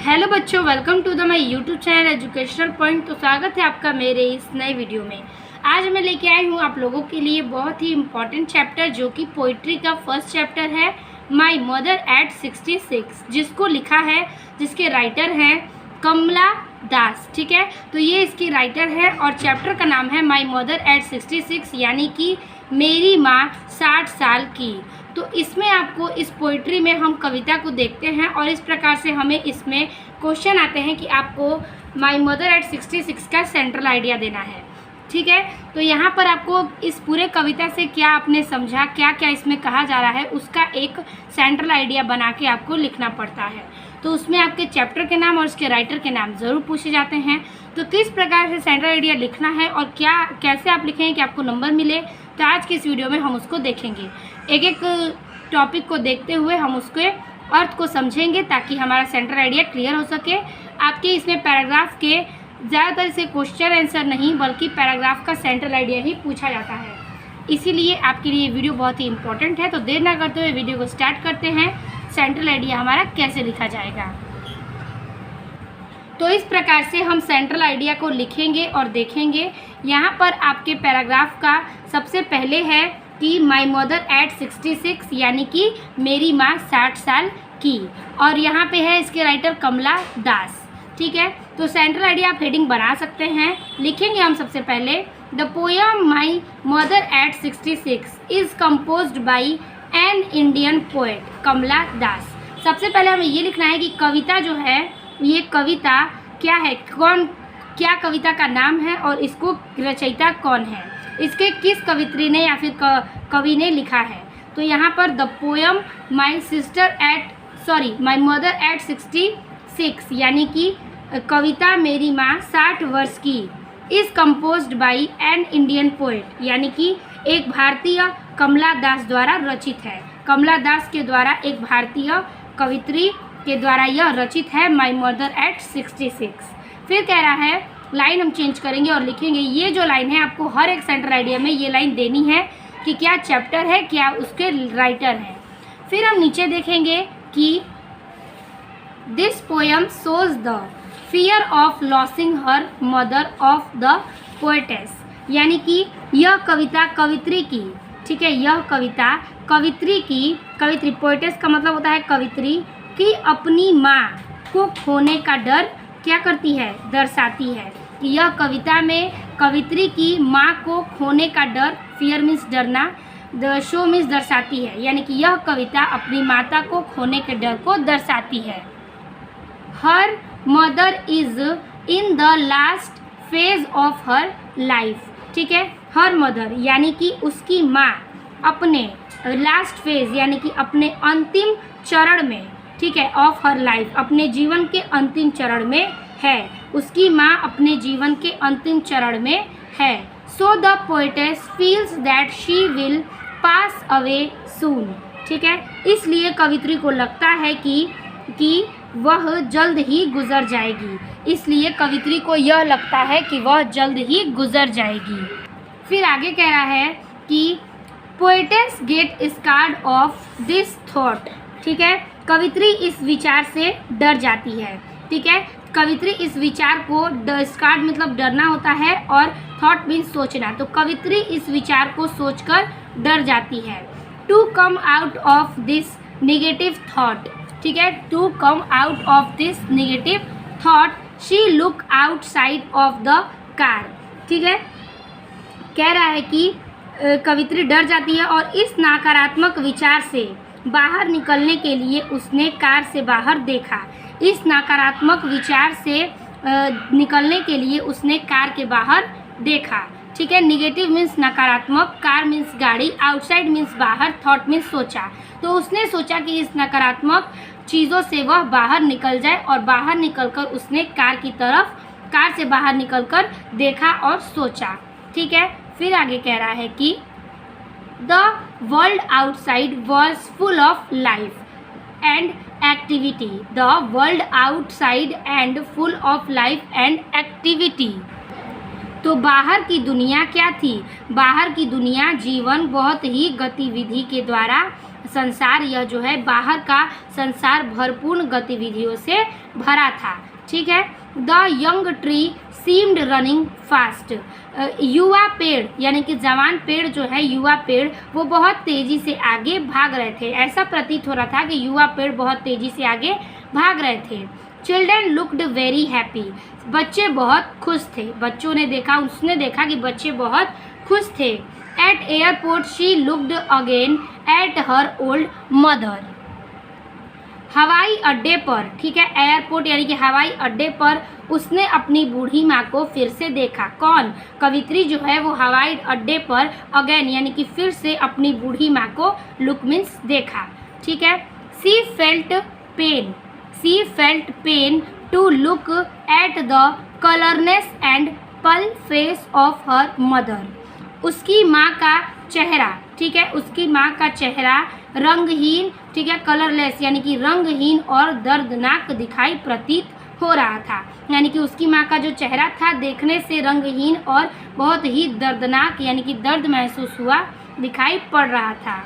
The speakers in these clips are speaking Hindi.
हेलो बच्चों, welcome to the my YouTube channel educational point. तो स्वागत है आपका मेरे इस नए वीडियो में। आज मैं लेके आई हूँ आप लोगों के लिए बहुत ही इम्पॉर्टेंट चैप्टर, जो कि पोइट्री का फर्स्ट चैप्टर है, माय मदर एट 66, जिसको लिखा है, जिसके राइटर हैं कमला दास। ठीक है, तो ये इसकी राइटर है और चैप्टर का नाम है माय मदर एट 66, यानी कि मेरी माँ 60 साल की। तो इसमें आपको इस पोइट्री में हम कविता को देखते हैं और इस प्रकार से हमें इसमें क्वेश्चन आते हैं कि आपको माय मदर एट 66 का सेंट्रल आइडिया देना है। ठीक है, तो यहाँ पर आपको इस पूरे कविता से क्या आपने समझा, क्या क्या इसमें कहा जा रहा है, उसका एक सेंट्रल आइडिया बना के आपको लिखना पड़ता है। तो उसमें आपके चैप्टर के नाम और उसके राइटर के नाम ज़रूर पूछे जाते हैं। तो किस प्रकार से सेंट्रल आइडिया लिखना है और क्या कैसे आप लिखेंगे कि आपको नंबर मिले, तो आज की इस वीडियो में हम उसको देखेंगे। एक एक टॉपिक को देखते हुए हम उसके अर्थ को समझेंगे ताकि हमारा सेंट्रल आइडिया क्लियर हो सके। आपके इसमें पैराग्राफ के ज़्यादातर से क्वेश्चन आंसर नहीं, बल्कि पैराग्राफ का सेंट्रल आइडिया ही पूछा जाता है। इसीलिए आपके लिए वीडियो बहुत ही इंपॉर्टेंट है। तो देर ना करते हुए वीडियो को स्टार्ट करते हैं। सेंट्रल आइडिया हमारा कैसे लिखा जाएगा, तो इस प्रकार से हम सेंट्रल आइडिया को लिखेंगे और देखेंगे। यहाँ पर आपके पैराग्राफ का सबसे पहले है कि माय मदर एट 66, यानी कि मेरी माँ 60 साल की, और यहाँ पे है इसके राइटर कमला दास। ठीक है, तो सेंट्रल आइडिया आप हेडिंग बना सकते हैं। लिखेंगे हम सबसे पहले, the poem my mother at 66 is composed by an Indian poet Kamala Das. सबसे पहले हमें ये लिखना है कि कविता जो है, ये कविता क्या है, क्या कविता का नाम है और इसको रचयिता कौन है, इसके किस कवित्री ने या फिर कवि ने लिखा है। तो यहाँ पर the poem my mother at 66, यानी कि कविता मेरी माँ 60 वर्ष की, is composed by an Indian poet, यानी कि एक भारतीय कमला दास द्वारा रचित है। कमला दास के द्वारा एक भारतीय कवित्री के द्वारा यह रचित है, माय मदर एट 66। फिर कह रहा है, लाइन हम चेंज करेंगे और लिखेंगे, ये जो लाइन है आपको हर एक सेंट्रल आइडिया में ये लाइन देनी है कि क्या चैप्टर है, क्या उसके राइटर हैं। फिर हम नीचे देखेंगे कि this poem shows the fear of losing her mother of the poetess, यानी कि यह कविता कवित्री की, ठीक है, यह कविता कवित्री की, कवित्री पोएटेस का मतलब होता है कवित्री की, अपनी माँ को खोने का डर क्या करती है, दर्शाती है। कि यह कविता में कवित्री की माँ को खोने का डर, फियर मीन्स डरना, द शो मीन्स दर्शाती है, यानी कि यह कविता अपनी माता को खोने के डर को दर्शाती है। Her mother is in the last phase of her life, ठीक है, हर मदर यानी कि उसकी माँ अपने लास्ट फेज यानी कि अपने अंतिम चरण में, ठीक है, ऑफ हर लाइफ, अपने जीवन के अंतिम चरण में है, उसकी माँ अपने जीवन के अंतिम चरण में है। So the poetess feels that she will pass away soon, ठीक है, इसलिए कवित्री को लगता है कि वह जल्द ही गुजर जाएगी, इसलिए कवित्री को यह लगता है कि वह जल्द ही गुजर जाएगी। फिर आगे कह रहा है कि poetess get scared of this thought, ठीक है, कवित्री इस विचार से डर जाती है। ठीक है, कवित्री इस विचार को, स्कार्ड मतलब डरना होता है और थॉट मीन्स सोचना, तो कवित्री इस विचार को सोचकर डर जाती है। To come out of this negative thought, ठीक है, to come out of this negative thought she look outside of the car, ठीक है, कह रहा है कि कवित्री डर जाती है और इस नकारात्मक विचार से बाहर निकलने के लिए उसने कार से बाहर देखा। इस नकारात्मक विचार से निकलने के लिए उसने कार के बाहर देखा। ठीक है, निगेटिव मीन्स नकारात्मक, कार मीन्स गाड़ी, आउटसाइड मीन्स बाहर, थॉट मीन्स सोचा। तो उसने सोचा कि इस नकारात्मक चीज़ों से वह बाहर निकल जाए और बाहर निकलकर उसने कार से बाहर निकलकर देखा और सोचा। ठीक है, फिर आगे कह रहा है कि the world outside was full of life and activity, the world outside and full of life and activity. तो बाहर की दुनिया क्या थी, बाहर की दुनिया जीवन बहुत ही गतिविधि के द्वारा संसार, यह जो है बाहर का संसार भरपूर गतिविधियों से भरा था। ठीक है। The young tree seemed running fast. युवा पेड़ यानी कि जवान पेड़ जो है, युवा पेड़ वो बहुत तेजी से आगे भाग रहे थे। ऐसा प्रतीत हो रहा था कि युवा पेड़ बहुत तेजी से आगे भाग रहे थे। Children looked very happy. बच्चे बहुत खुश थे। बच्चों ने देखा, उसने देखा कि बच्चे बहुत खुश थे। Eight airport she looked again at her old mother. हवाई अड्डे पर, ठीक है, एयरपोर्ट यानी कि हवाई अड्डे पर उसने अपनी बूढ़ी माँ को फिर से देखा। कौन? कवित्री जो है वो हवाई अड्डे पर अगेन यानी कि फिर से अपनी बूढ़ी माँ को लुक मीन्स देखा। ठीक है। She felt pain to look at the colourness and pale face of her mother. उसकी माँ का चेहरा, ठीक है, उसकी माँ का चेहरा रंगहीन, ठीक है, कलरलेस यानी कि रंगहीन और दर्दनाक दिखाई प्रतीत हो रहा था। यानी कि उसकी माँ का जो चेहरा था देखने से रंगहीन और बहुत ही दर्दनाक यानी कि दर्द महसूस हुआ, दिखाई पड़ रहा था।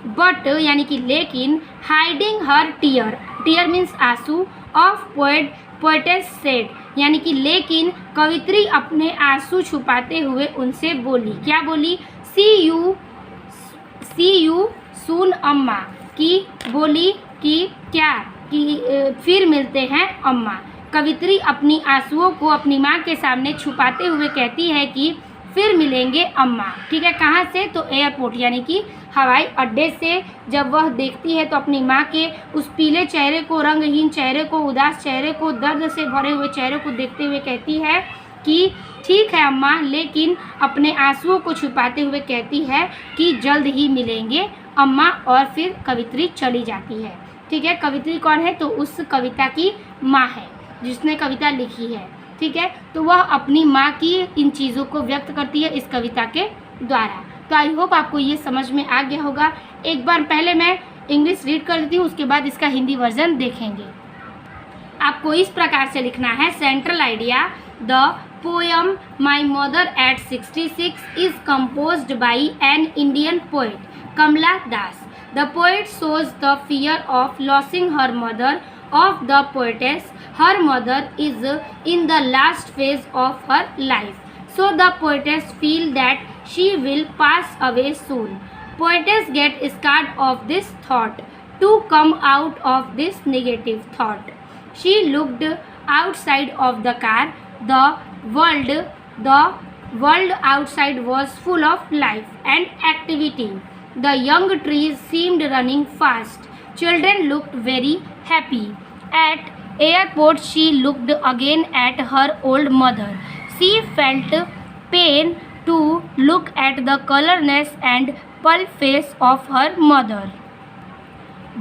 बट यानी कि लेकिन हाइडिंग हर टीयर मीन्स आंसू ऑफ पोएटेस सेड यानी कि लेकिन कवित्री अपने आंसू छुपाते हुए उनसे बोली। क्या बोली? सी यू सून अम्मा, की बोली कि क्या कि फिर मिलते हैं अम्मा। कवित्री अपनी आंसुओं को अपनी माँ के सामने छुपाते हुए कहती है कि फिर मिलेंगे अम्मा। ठीक है। कहाँ से? तो एयरपोर्ट यानी कि हवाई अड्डे से जब वह देखती है तो अपनी माँ के उस पीले चेहरे को, रंगहीन चेहरे को, उदास चेहरे को, दर्द से भरे हुए चेहरे को देखते हुए कहती है कि ठीक है अम्मा, लेकिन अपने आंसुओं को छुपाते हुए कहती है कि जल्द ही मिलेंगे अम्मा, और फिर कवित्री चली जाती है। ठीक है। कवित्री कौन है? तो उस कविता की माँ है जिसने कविता लिखी है। ठीक है। तो वह अपनी माँ की इन चीज़ों को व्यक्त करती है इस कविता के द्वारा। तो आई होप आपको ये समझ में आ गया होगा। एक बार पहले मैं इंग्लिश रीड कर देती हूँ, उसके बाद इसका हिंदी वर्जन देखेंगे। आपको इस प्रकार से लिखना है। Central idea, the poem my mother at 66 is composed by an Indian poet Kamala Das. The poet shows the fear of losing her mother of the poetess. Her mother is in the last phase of her life, so the poetess feel that she will pass away soon. Poetess get scared of this thought. To come out of this negative thought, she looked outside of the car. The world outside was full of life and activity. The young trees seemed running fast. Children looked very happy. At airport, she looked again at her old mother. She felt pain to look at the colorless and pale face of her mother.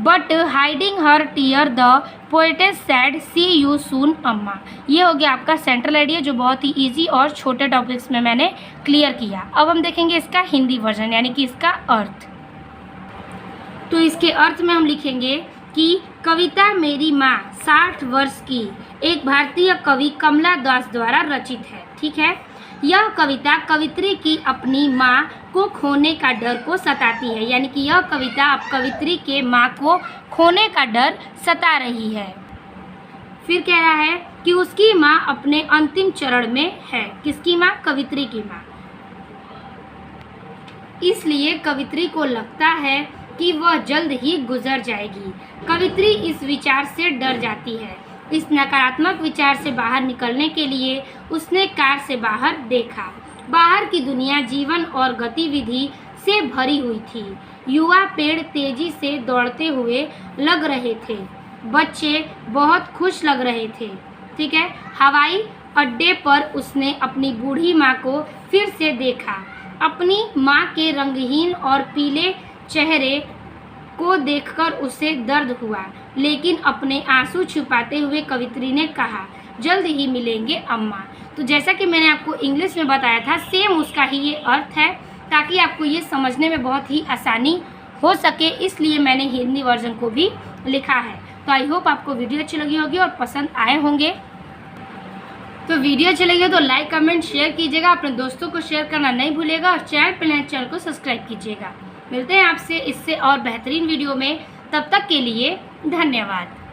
But hiding her tear, the poetess said, "See you soon, अम्मा." ये हो गया आपका सेंट्रल आइडिया, जो बहुत ही इजी और छोटे टॉपिक्स में मैंने क्लियर किया। अब हम देखेंगे इसका हिंदी वर्जन यानी कि इसका अर्थ। तो इसके अर्थ में हम लिखेंगे कि कविता मेरी माँ 60 वर्ष की एक भारतीय कवि कमला दास द्वारा रचित है। ठीक है। यह कविता कवित्री की अपनी माँ को खोने का डर को सताती है। यानी कि यह कविता अब कवित्री के माँ को खोने का डर सता रही है। फिर कह रहा है कि उसकी माँ अपने अंतिम चरण में है। किसकी माँ? कवित्री की माँ। इसलिए कवित्री को लगता है कि वह जल्द ही गुजर जाएगी। कवित्री इस विचार से डर जाती है। इस नकारात्मक विचार से बाहर निकलने के लिए उसने कार से बाहर देखा। बाहर की दुनिया जीवन और गतिविधि से भरी हुई थी। युवा पेड़ तेजी से दौड़ते हुए लग रहे थे। बच्चे बहुत खुश लग रहे थे। ठीक है। हवाई अड्डे पर उसने अपनी बूढ़ी माँ को फिर से देखा। अपनी माँ के रंगहीन और पीले चेहरे को देखकर उसे दर्द हुआ, लेकिन अपने आंसू छुपाते हुए कवित्री ने कहा, जल्द ही मिलेंगे अम्मा। तो जैसा कि मैंने आपको इंग्लिश में बताया था, सेम उसका ही ये अर्थ है, ताकि आपको ये समझने में बहुत ही आसानी हो सके, इसलिए मैंने हिंदी वर्जन को भी लिखा है। तो आई होप आपको वीडियो अच्छी लगी होगी और पसंद आए होंगे। तो वीडियो अच्छी लगी तो लाइक कमेंट शेयर कीजिएगा, अपने दोस्तों को शेयर करना नहीं भूलिएगा और चैनल पर नए चैनल को सब्सक्राइब कीजिएगा। मिलते हैं आपसे इससे और बेहतरीन वीडियो में, तब तक के लिए धन्यवाद।